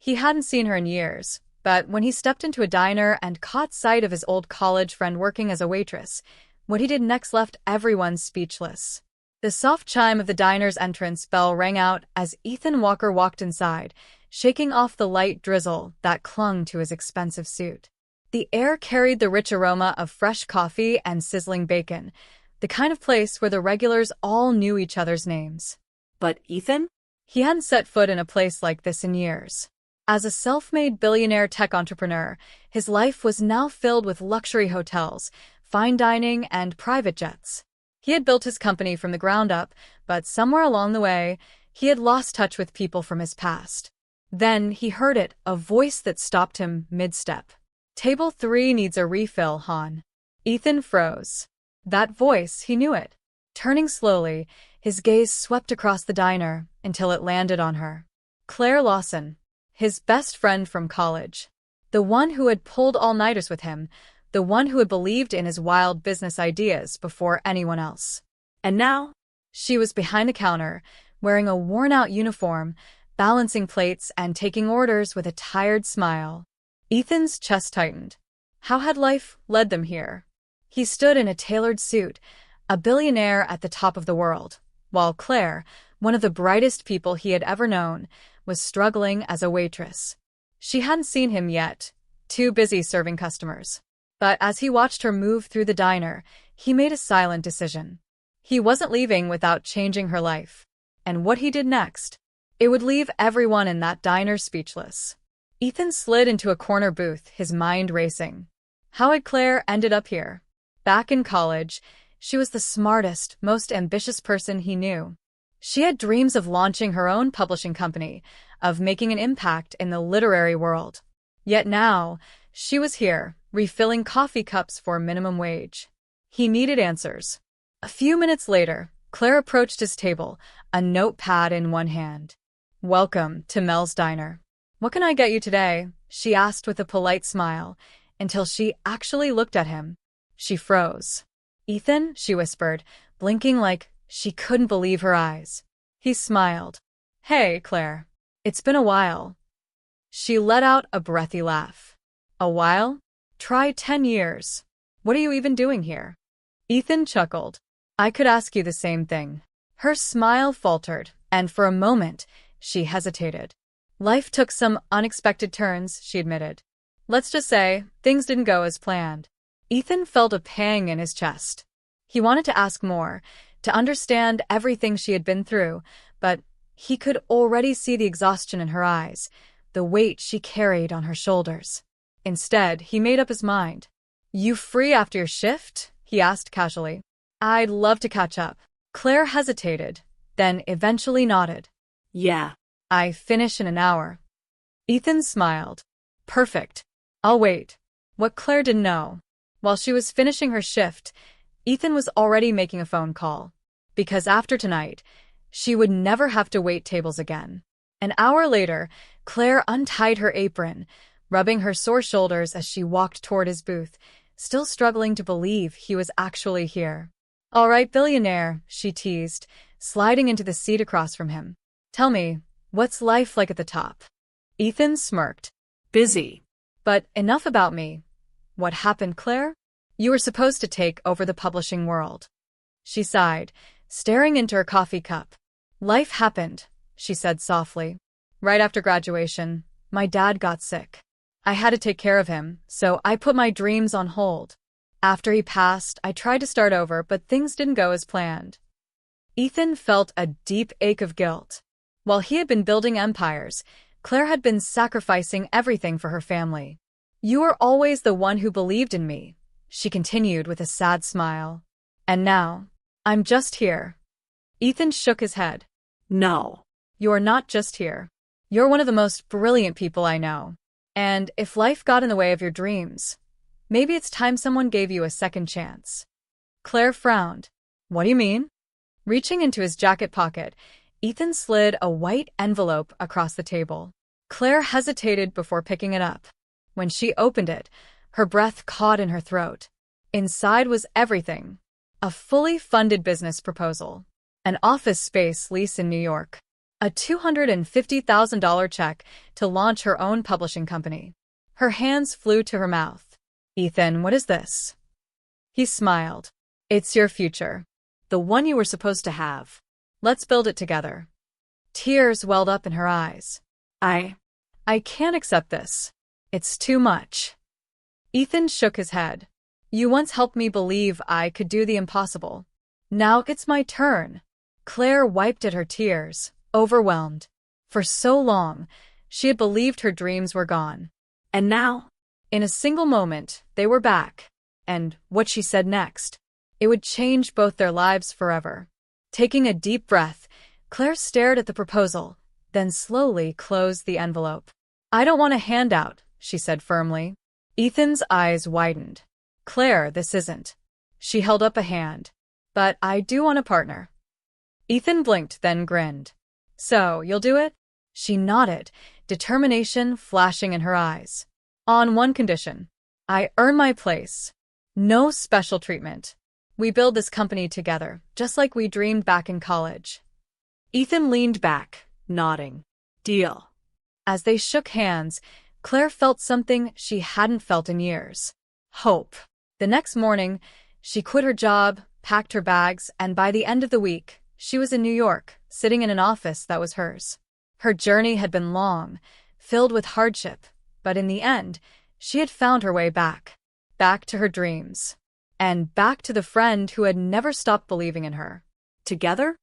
He hadn't seen her in years, but when he stepped into a diner and caught sight of his old college friend working as a waitress, what he did next left everyone speechless. The soft chime of the diner's entrance bell rang out as Ethan Walker walked inside, shaking off the light drizzle that clung to his expensive suit. The air carried the rich aroma of fresh coffee and sizzling bacon, the kind of place where the regulars all knew each other's names. But Ethan? He hadn't set foot in a place like this in years. As a self-made billionaire tech entrepreneur, his life was now filled with luxury hotels, fine dining, and private jets. He had built his company from the ground up, but somewhere along the way, he had lost touch with people from his past. Then he heard it, a voice that stopped him mid-step. "Table 3 needs a refill, hon." Ethan froze. That voice, he knew it. Turning slowly, his gaze swept across the diner until it landed on her. Claire Lawson, his best friend from college. The one who had pulled all-nighters with him, the one who had believed in his wild business ideas before anyone else. And now? She was behind the counter, wearing a worn-out uniform, balancing plates and taking orders with a tired smile. Ethan's chest tightened. How had life led them here? He stood in a tailored suit, a billionaire at the top of the world, while Claire, one of the brightest people he had ever known, was struggling as a waitress. She hadn't seen him yet, too busy serving customers. But as he watched her move through the diner, he made a silent decision. He wasn't leaving without changing her life. And what he did next, it would leave everyone in that diner speechless. Ethan slid into a corner booth, his mind racing. How had Claire ended up here? Back in college, she was the smartest, most ambitious person he knew. She had dreams of launching her own publishing company, of making an impact in the literary world. Yet now, she was here, refilling coffee cups for minimum wage. He needed answers. A few minutes later, Claire approached his table, a notepad in one hand. "Welcome to Mel's Diner. What can I get you today?" she asked with a polite smile, until she actually looked at him. She froze. "Ethan," she whispered, blinking like she couldn't believe her eyes. He smiled. "Hey, Claire. It's been a while." She let out a breathy laugh. "A while? Try 10 years. What are you even doing here?" Ethan chuckled. "I could ask you the same thing." Her smile faltered, and for a moment, she hesitated. "Life took some unexpected turns," she admitted. "Let's just say, things didn't go as planned." Ethan felt a pang in his chest. He wanted to ask more, to understand everything she had been through, but he could already see the exhaustion in her eyes, the weight she carried on her shoulders. Instead, he made up his mind. "You free after your shift?" he asked casually. "I'd love to catch up." Claire hesitated, then eventually nodded. "Yeah. "I finish in an hour." Ethan smiled. "Perfect. I'll wait." What Claire didn't know, while she was finishing her shift, Ethan was already making a phone call. Because after tonight, she would never have to wait tables again. An hour later, Claire untied her apron, rubbing her sore shoulders as she walked toward his booth, still struggling to believe he was actually here. "All right, billionaire," she teased, sliding into the seat across from him. "Tell me, what's life like at the top?" Ethan smirked. "Busy. "But enough about me. What happened, Claire? You were supposed to take over the publishing world." She sighed, staring into her coffee cup. "Life happened," she said softly. "Right after graduation, my dad got sick. I had to take care of him, so I put my dreams on hold. After he passed, I tried to start over, but things didn't go as planned." Ethan felt a deep ache of guilt. While he had been building empires, Claire had been sacrificing everything for her family. "You were always the one who believed in me," she continued with a sad smile. "And now, I'm just here." Ethan shook his head. "No. You're not just here. You're one of the most brilliant people I know. And if life got in the way of your dreams, maybe it's time someone gave you a second chance." Claire frowned. "What do you mean?" Reaching into his jacket pocket, Ethan slid a white envelope across the table. Claire hesitated before picking it up. When she opened it, her breath caught in her throat. Inside was everything. A fully funded business proposal. An office space lease in New York. a $250,000 check to launch her own publishing company. Her hands flew to her mouth. Ethan, what is this? He smiled. It's your future. The one you were supposed to have. Let's build it together. Tears welled up in her eyes. I can't accept this. It's too much. Ethan shook his head. You once helped me believe I could do the impossible. Now it's my turn. Claire wiped at her tears, overwhelmed. For so long, she had believed her dreams were gone. And now? In a single moment, they were back. And what she said next, it would change both their lives forever. Taking a deep breath, Claire stared at the proposal, then slowly closed the envelope. I don't want a handout, she said firmly. Ethan's eyes widened. Claire, this isn't. She held up a hand. But I do want a partner. Ethan blinked, then grinned. So, you'll do it? She nodded, determination flashing in her eyes. On one condition. I earn my place. No special treatment. We build this company together, just like we dreamed back in college. Ethan leaned back, nodding. Deal. As they shook hands, Claire felt something she hadn't felt in years. Hope. The next morning, she quit her job, packed her bags, and by the end of the week, she was in New York, sitting in an office that was hers. Her journey had been long, filled with hardship, but in the end, she had found her way back. Back to her dreams. And back to the friend who had never stopped believing in her. Together?